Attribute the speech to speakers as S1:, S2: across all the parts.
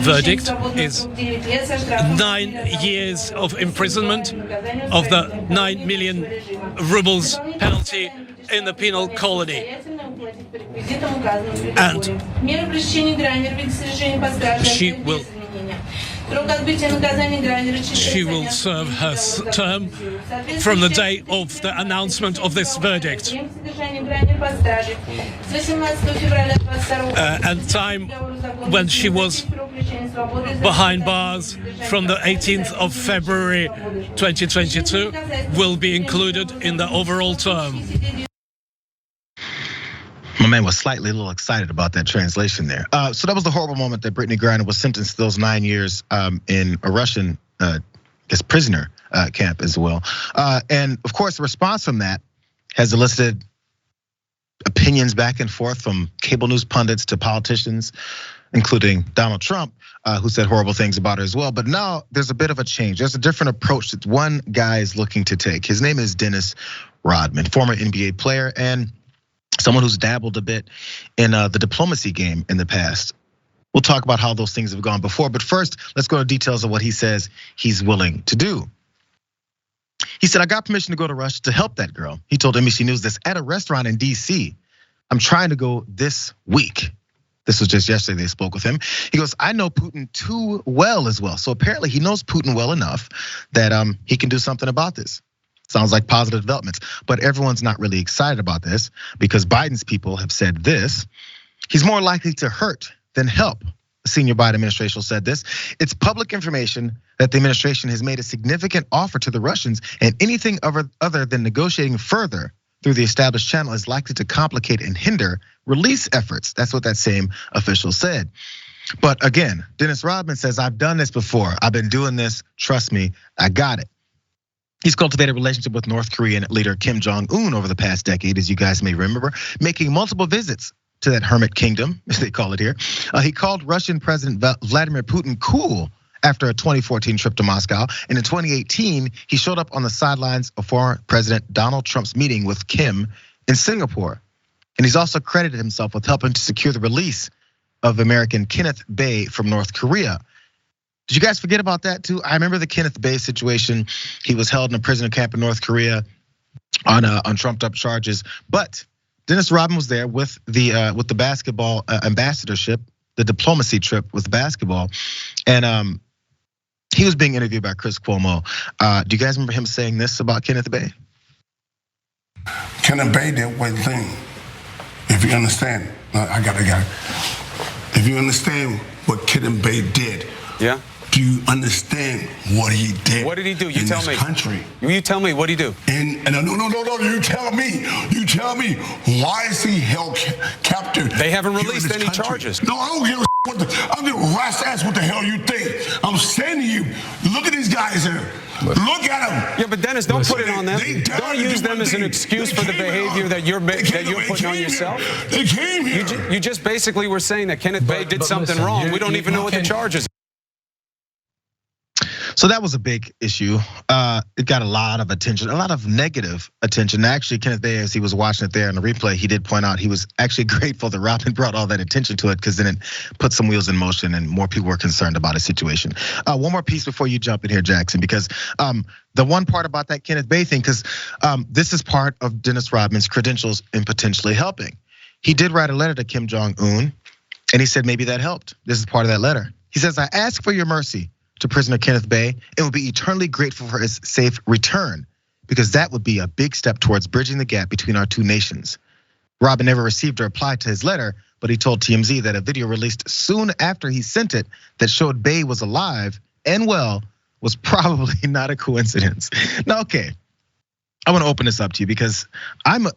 S1: verdict is 9 years of imprisonment of the 9 million rubles penalty in the penal colony. And she will serve her term from the day of the announcement of this verdict. And time when she was behind bars from the 18th of February 2022 will be included in the overall term.
S2: My man was slightly a little excited about that translation there. So that was the horrible moment that Brittney Griner was sentenced to those 9 years in a Russian prisoner camp as well. And of course, the response from that has elicited opinions back and forth from cable news pundits to politicians, including Donald Trump, who said horrible things about her as well. But now there's a bit of a change. There's a different approach that one guy is looking to take. His name is Dennis Rodman, former NBA player and someone who's dabbled a bit in the diplomacy game in the past. We'll talk about how those things have gone before, but first, let's go to details of what he says he's willing to do. He said, I got permission to go to Russia to help that girl. He told NBC News this at a restaurant in DC. I'm trying to go this week. This was just yesterday they spoke with him. He goes, I know Putin too well as well. So apparently he knows Putin well enough that he can do something about this. Sounds like positive developments, but everyone's not really excited about this because Biden's people have said this. He's more likely to hurt than help. The senior Biden administration said this. It's public information that the administration has made a significant offer to the Russians, and anything other than negotiating further through the established channel is likely to complicate and hinder release efforts. That's what that same official said. But again, Dennis Rodman says, I've done this before. I've been doing this. Trust me, I got it. He's cultivated a relationship with North Korean leader Kim Jong-un over the past decade, as you guys may remember, making multiple visits to that hermit kingdom, as they call it here. He called Russian President Vladimir Putin cool after a 2014 trip to Moscow. And in 2018, he showed up on the sidelines of former President Donald Trump's meeting with Kim in Singapore. And he's also credited himself with helping to secure the release of American Kenneth Bae from North Korea. Did you guys forget about that too? I remember the Kenneth Bae situation. He was held in a prisoner camp in North Korea on trumped up charges. But Dennis Rodman was there with the basketball ambassadorship, the diplomacy trip with basketball, and he was being interviewed by Chris Cuomo. Do you guys remember him saying this about Kenneth Bae?
S3: Kenneth Bae did one thing. If you understand, I got it. If you understand what Kenneth Bae did,
S4: yeah.
S3: Do you understand what he did?
S4: What did he do? You tell me.
S3: Country.
S4: You tell me. What did he do?
S3: And no. You tell me. You tell me. Why is he held captive?
S4: They haven't released any charges.
S3: No, I don't give a I don't give a rat's ass what the hell you think. I'm saying to you, look at these guys here. Look at them.
S4: Yeah, but Dennis, don't put it on them. Don't use them as an excuse for the behavior that you're putting on yourself.
S3: They came here.
S4: You just basically were saying that Kenneth Bae did something wrong. We don't even know what the charges are.
S2: So that was a big issue. It got a lot of attention, a lot of negative attention. Actually, Kenneth Bae, as he was watching it there in the replay, he did point out he was actually grateful that Rodman brought all that attention to it because then it put some wheels in motion and more people were concerned about his situation. One more piece before you jump in here, Jackson, because the one part about that Kenneth Bae thing, because this is part of Dennis Rodman's credentials in potentially helping. He did write a letter to Kim Jong-un and he said maybe that helped. This is part of that letter. He says, I ask for your mercy to prisoner Kenneth Bae and will be eternally grateful for his safe return because that would be a big step towards bridging the gap between our two nations. Rodman never received a reply to his letter, but he told TMZ that a video released soon after he sent it that showed Bae was alive and well was probably not a coincidence. Now, okay, I want to open this up to you because I'm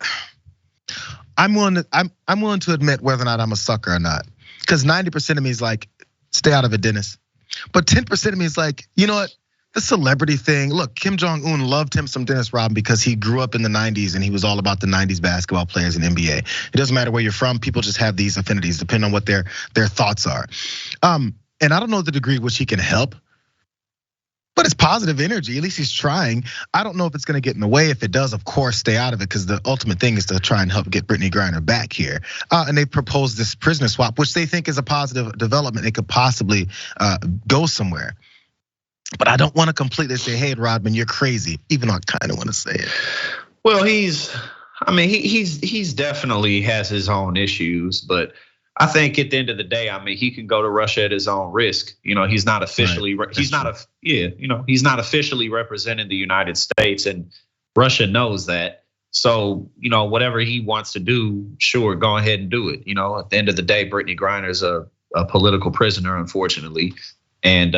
S2: willing to admit whether or not I'm a sucker or not, because 90% of me is like, stay out of it, Dennis. But 10% of me is like, you know what? The celebrity thing. Look, Kim Jong-un loved him some Dennis Rodman because he grew up in the 90s and he was all about the 90s basketball players in NBA. It doesn't matter where you're from. People just have these affinities depending on what their thoughts are. And I don't know the degree which he can help. But it's positive energy. At least he's trying. I don't know if it's going to get in the way. If it does, of course, stay out of it, because the ultimate thing is to try and help get Brittney Griner back here. And they proposed this prisoner swap, which they think is a positive development. It could possibly go somewhere. But I don't want to completely say, hey, Rodman, you're crazy, even though I kind of want to say it.
S5: Well, he's definitely has his own issues, but I think at the end of the day, he can go to Russia at his own risk. He's not officially, he's not officially representing the United States, and Russia knows that. So, whatever he wants to do, sure, go ahead and do it. At the end of the day, Brittney Griner is a political prisoner, unfortunately. And,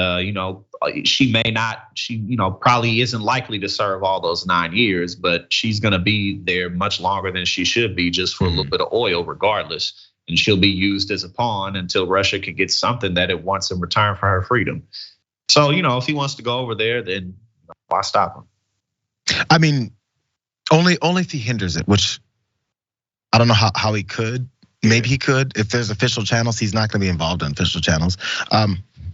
S5: she probably isn't likely to serve all those 9 years, but she's gonna be there much longer than she should be, just for a little bit of oil regardless. And she'll be used as a pawn until Russia can get something that it wants in return for her freedom. So, if he wants to go over there, then why stop him?
S2: Only if he hinders it, which I don't know how he could. Maybe he could. If there's official channels, he's not gonna be involved in official channels.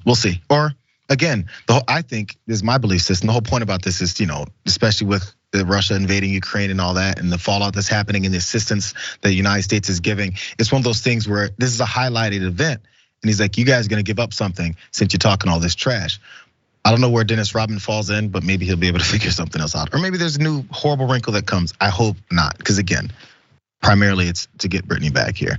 S2: We'll see. Or again, I think this is my belief system. The whole point about this is, especially with Russia invading Ukraine and all that, and the fallout that's happening and the assistance that the United States is giving. It's one of those things where this is a highlighted event. And he's like, you guys are gonna give up something since you're talking all this trash. I don't know where Dennis Rodman falls in, but maybe he'll be able to figure something else out. Or maybe there's a new horrible wrinkle that comes. I hope not, because again, primarily it's to get Brittney back here.